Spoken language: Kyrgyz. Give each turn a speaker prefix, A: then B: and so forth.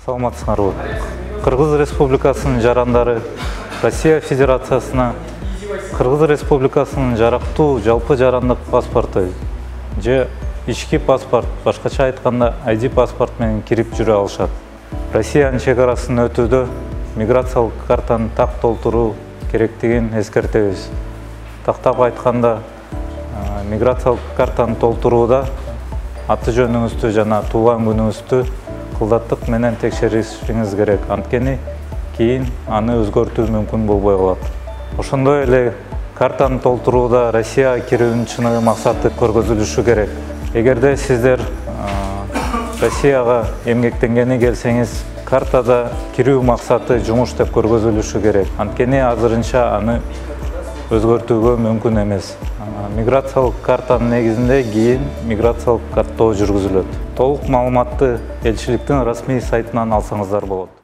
A: Саламатсыңарбы? Кыргыз Республикасынын жарандары Россия Федерациясына Кыргыз Республикасынын жарактуу жалпы жарандык паспорту же ички паспорт, башкача айтканда ID паспорт менен кирип жүрө алышат. Россиянын чегарасын өтүүдө миграциялык картаны так толтуруу керектигин эскертебиз. Тактап айтканда, миграциялык картаны толтурууда аты жөнүңүздү жана туулган күнүңүздү кылдаттык менен текшеришиңиз керек. Анткени кийин аны өзгөртүү мүмкүн болбой калат. Ошондой эле картаны толтурууда Россияга кирүүнүн чыныгы максаты көргөзүлүшү керек. Эгерде сиздер Россияга эмгектенгени келсеңиз, картада кирүү максаты жумуш деп көргөзүлүшү керек. Анткени азырынча аны өзгөртүүгө мүмкүн эмес. Миграциялык картанын негизинде кийин миграциялык каттоо жүргүзүлөт. Толук маалыматты элчиликтин расмий сайтынан алсаңыздар болот.